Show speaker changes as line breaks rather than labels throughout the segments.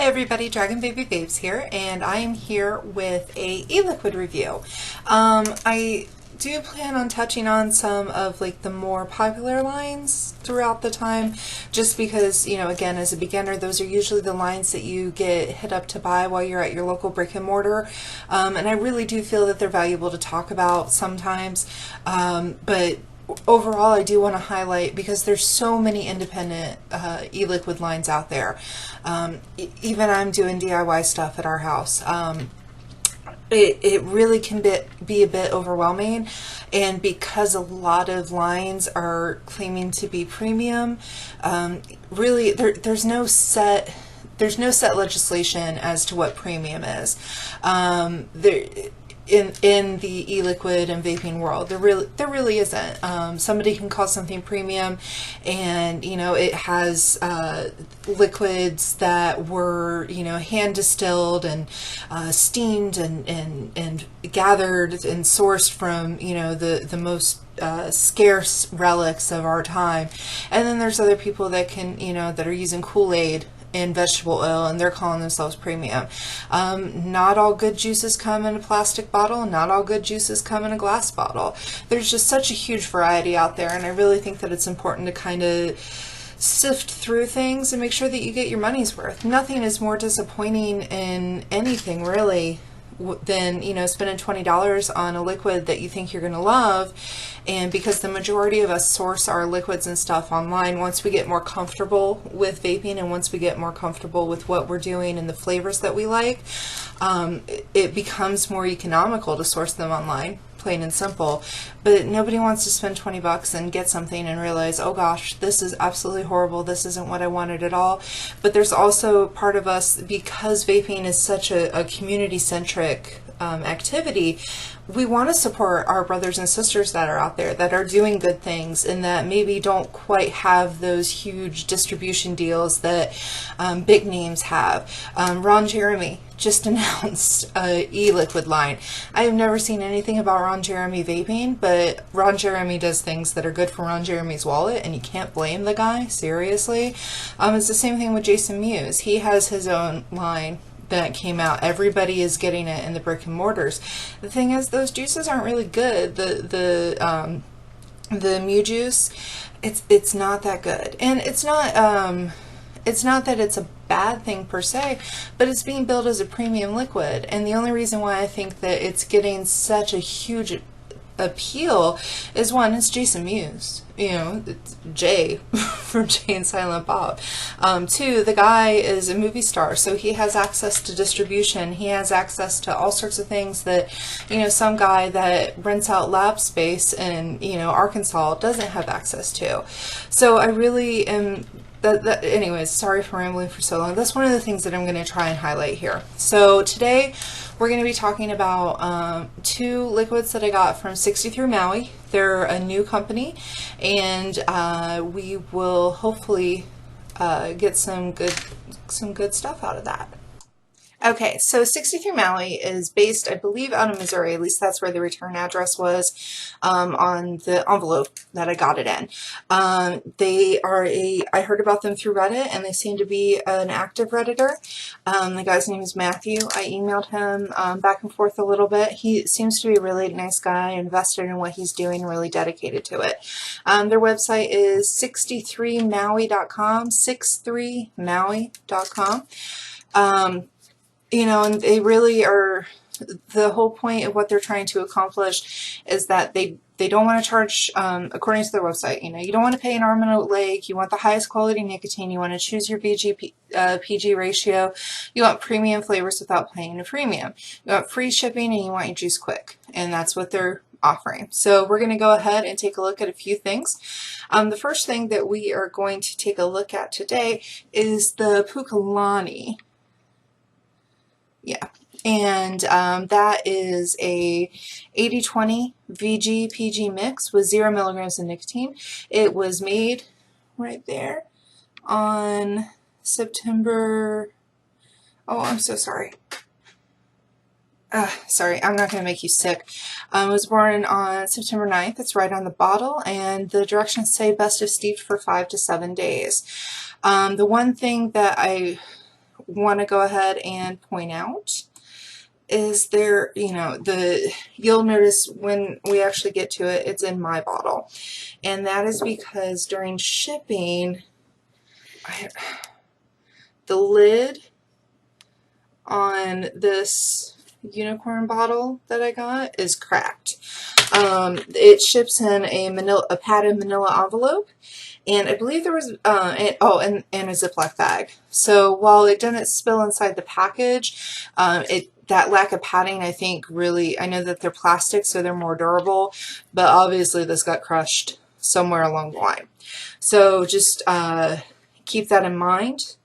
Hi everybody, Dragon Baby Babes here, and I am here with a eLiquid review. I do plan on touching on some of like the more popular lines throughout the time, just because, you know, again, as a beginner, those are usually the lines that you get hit up to buy while you're at your local brick and mortar, and I really do feel that they're valuable to talk about sometimes, but overall, I do want to highlight, because there's so many independent eLiquid lines out there. Even I'm doing DIY stuff at our house. It really can be a bit overwhelming, and because a lot of lines are claiming to be premium, really there's no set legislation as to what premium is. In the eLiquid and vaping world, there really isn't. Somebody can call something premium, and you know, it has liquids that were, you know, hand distilled and steamed and gathered and sourced from, you know, the most scarce relics of our time. And then there's other people that can, you know, that are using Kool-Aid and vegetable oil, and they're calling themselves premium. Not all good juices come in a plastic bottle, not all good juices come in a glass bottle. There's just such a huge variety out there, and I really think that it's important to kind of sift through things and make sure that you get your money's worth. Nothing is more disappointing in anything, really, than, you know, spending $20 on a liquid that you think you're going to love. And because the majority of us source our liquids and stuff online, once we get more comfortable with vaping and once we get more comfortable with what we're doing and the flavors that we like, it becomes more economical to source them online, plain and simple. But nobody wants to spend 20 bucks and get something and realize, oh gosh, this is absolutely horrible, this isn't what I wanted at all. But there's also part of us, because vaping is such a community-centric activity, we want to support our brothers and sisters that are out there that are doing good things and that maybe don't quite have those huge distribution deals that big names have. Ron Jeremy just announced a eLiquid line. I have never seen anything about Ron Jeremy vaping, but Ron Jeremy does things that are good for Ron Jeremy's wallet, and you can't blame the guy, seriously. It's the same thing with Jason Mewes. He has his own line that came out. Everybody is getting it in the brick and mortars. The thing is, those juices aren't really good. The Mew juice, it's not that good, and it's not that it's a bad thing per se, but it's being billed as a premium liquid. And the only reason why I think that it's getting such a huge appeal is, one, it's Jason Mewes, you know, it's Jay from Jay and Silent Bob. Two, the guy is a movie star, so he has access to distribution. He has access to all sorts of things that, you know, some guy that rents out lab space in, you know, Arkansas doesn't have access to. So I really am anyways, sorry for rambling for so long. That's one of the things that I'm going to try and highlight here. So today we're going to be talking about two liquids that I got from 63 Maui. They're a new company, and we will hopefully get some good stuff out of that. Okay, so 63 Maui is based, I believe, out of Missouri. At least that's where the return address was on the envelope that I got it in. I heard about them through Reddit, and they seem to be an active Redditor. The guy's name is Matthew. I emailed him back and forth a little bit. He seems to be a really nice guy, invested in what he's doing, really dedicated to it. Their website is 63maui.com, 63maui.com. You know, and they really are, the whole point of what they're trying to accomplish is that they don't want to charge, according to their website, you know, you don't want to pay an arm and a leg, you want the highest quality nicotine, you want to choose your PG ratio, you want premium flavors without paying a premium, you want free shipping, and you want your juice quick, and that's what they're offering. So we're going to go ahead and take a look at a few things. The first thing that we are going to take a look at today is the Pukalani. Yeah, and that is a 80-20 VG PG mix with 0 milligrams of nicotine. It was made right there on September, oh, I'm so sorry. Sorry, I'm not going to make you sick. It was born on September 9th. It's right on the bottle, and the directions say best if steeped for 5 to 7 days. The one thing that I want to go ahead and point out is there, you know, you'll notice when we actually get to it, it's in my bottle. And that is because during shipping, the lid on this unicorn bottle that I got is cracked. It ships in a padded manila envelope, and I believe there was and a Ziploc bag. So while it didn't spill inside the package, that lack of padding, I think, really, I know that they're plastic, so they're more durable, but obviously this got crushed somewhere along the line. So just keep that in mind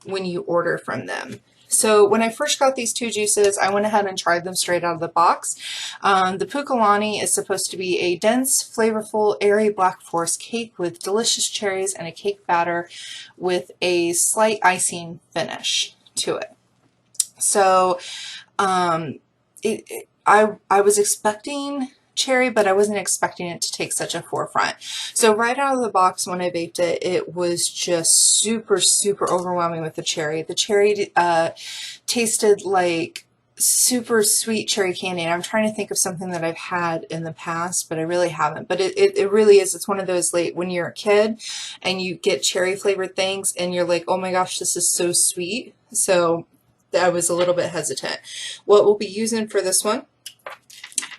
when you order from them. So when I first got these two juices, I went ahead and tried them straight out of the box. The Pukalani is supposed to be a dense, flavorful, airy Black Forest cake with delicious cherries and a cake batter with a slight icing finish to it. So I was expecting cherry, but I wasn't expecting it to take such a forefront. So right out of the box when I vaped it, it was just super, super overwhelming with the cherry. The cherry tasted like super sweet cherry candy. And I'm trying to think of something that I've had in the past, but I really haven't. But it really is. It's one of those, like, when you're a kid and you get cherry flavored things and you're like, oh my gosh, this is so sweet. So I was a little bit hesitant. What we'll be using for this one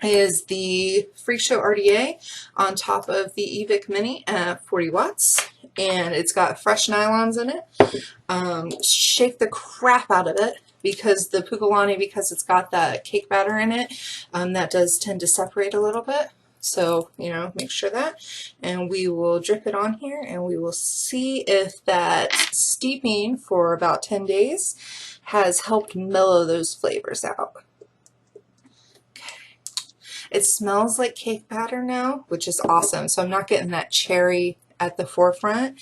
is the Freak Show RDA on top of the eVic Mini at 40 watts, and it's got fresh nylons in it. Shake the crap out of it because the Pukalani, because it's got that cake batter in it, that does tend to separate a little bit. So, you know, make sure that. And we will drip it on here and we will see if that steeping for about 10 days has helped mellow those flavors out. It smells like cake batter now, which is awesome. So I'm not getting that cherry at the forefront,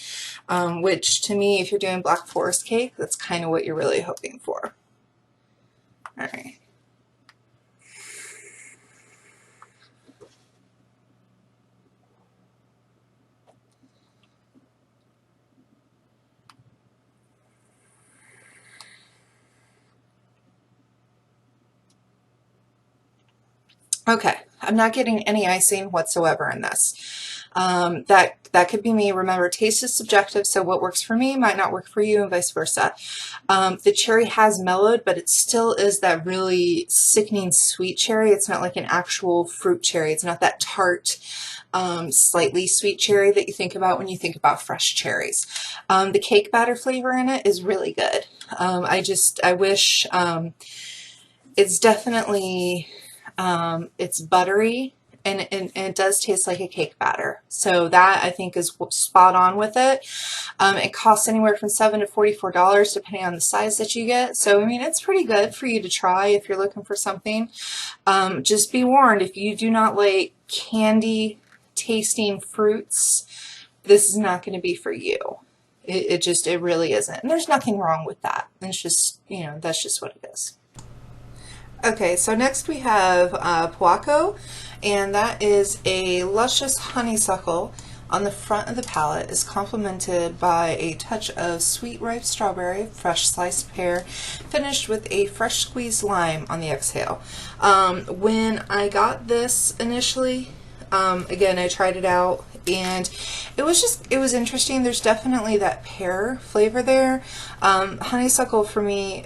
which to me, if you're doing Black Forest cake, that's kind of what you're really hoping for. All right. Okay, I'm not getting any icing whatsoever in this. That could be me. Remember, taste is subjective, so what works for me might not work for you and vice versa. The cherry has mellowed, but it still is that really sickening sweet cherry. It's not like an actual fruit cherry. It's not that tart, slightly sweet cherry that you think about when you think about fresh cherries. The cake batter flavor in it is really good. I wish, it's definitely, it's buttery, and it does taste like a cake batter. So that, I think, is spot on with it. It costs anywhere from $7 to $44 depending on the size that you get. So, I mean, it's pretty good for you to try if you're looking for something. Just be warned, if you do not like candy tasting fruits, this is not going to be for you. It really isn't. And there's nothing wrong with that. It's just, you know, that's just what it is. Okay, so next we have Puaco, and that is a luscious honeysuckle on the front of the palette, is complemented by a touch of sweet ripe strawberry, fresh sliced pear, finished with a fresh squeezed lime on the exhale. When I got this initially, again, I tried it out, and it was interesting. There's definitely that pear flavor there. Honeysuckle for me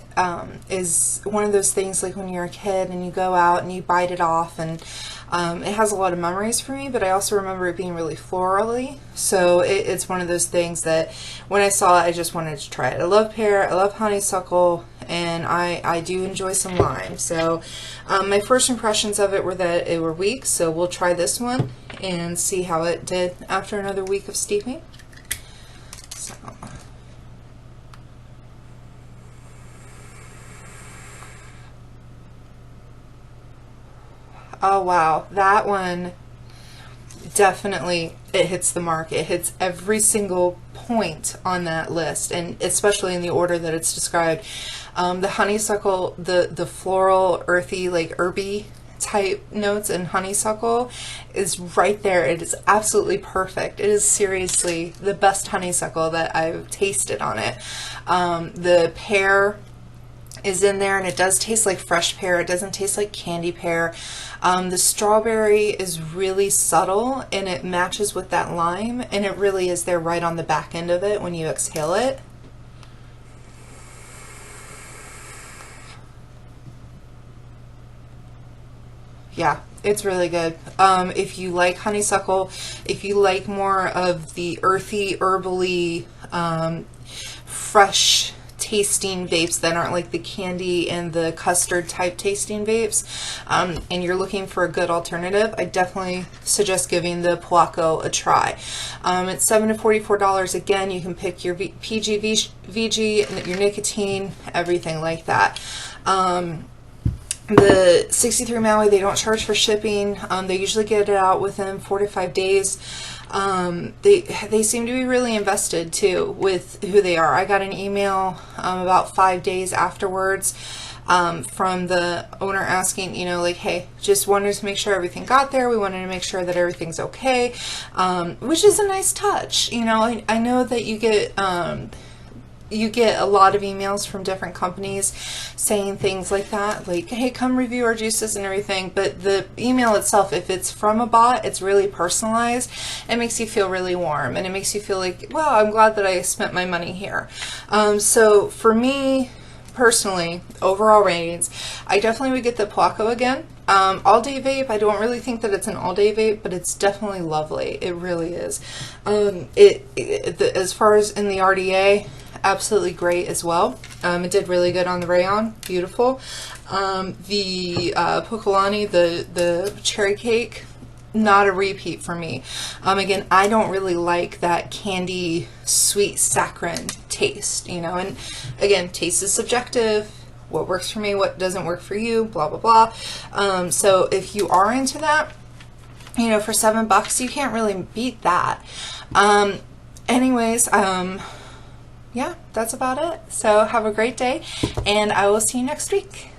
is one of those things, like when you're a kid and you go out and you bite it off, and it has a lot of memories for me, but I also remember it being really florally. So it's one of those things that when I saw it, I just wanted to try it. I love pear, I love honeysuckle, and I do enjoy some lime. So my first impressions of it were that it were weak, so we'll try this one and see how it did after another week of steeping. So. Oh wow, that one definitely, it hits the mark. It hits every single point on that list, and especially in the order that it's described. The honeysuckle, the floral, earthy, like herby type notes and honeysuckle is right there. It is absolutely perfect. It is seriously the best honeysuckle that I've tasted on it. The pear is in there, and it does taste like fresh pear. It doesn't taste like candy pear. The strawberry is really subtle, and it matches with that lime, and it really is there right on the back end of it when you exhale it. Yeah, it's really good. If you like honeysuckle, if you like more of the earthy, herbally, fresh tasting vapes that aren't like the candy and the custard type tasting vapes, and you're looking for a good alternative, I definitely suggest giving the Poaco a try. It's $7 to $44. Again, you can pick your PG, VG, your nicotine, everything like that. The 63 Maui, they don't charge for shipping. They usually get it out within 4 to 5 days. They seem to be really invested too with who they are. I got an email about 5 days afterwards from the owner asking, you know, like, hey, just wanted to make sure everything got there. We wanted to make sure that everything's okay, which is a nice touch. You know, I know that you get a lot of emails from different companies saying things like that, like, hey, come review our juices and everything, but the email itself, if it's from a bot, it's really personalized. It makes you feel really warm, and it makes you feel like, wow, I'm glad that I spent my money here. So for me personally, overall ratings, I definitely would get the Poaco again. All day vape, I don't really think that it's an all day vape, but it's definitely lovely. It really is. As far as in the RDA, absolutely great as well. It did really good on the rayon, beautiful. The Pukalani, the cherry cake, not a repeat for me. Again, I don't really like that candy, sweet, saccharine taste, you know, and again, taste is subjective. What works for me, what doesn't work for you, blah, blah, blah. So if you are into that, you know, for $7, you can't really beat that. Anyways, yeah, that's about it. So have a great day, and I will see you next week.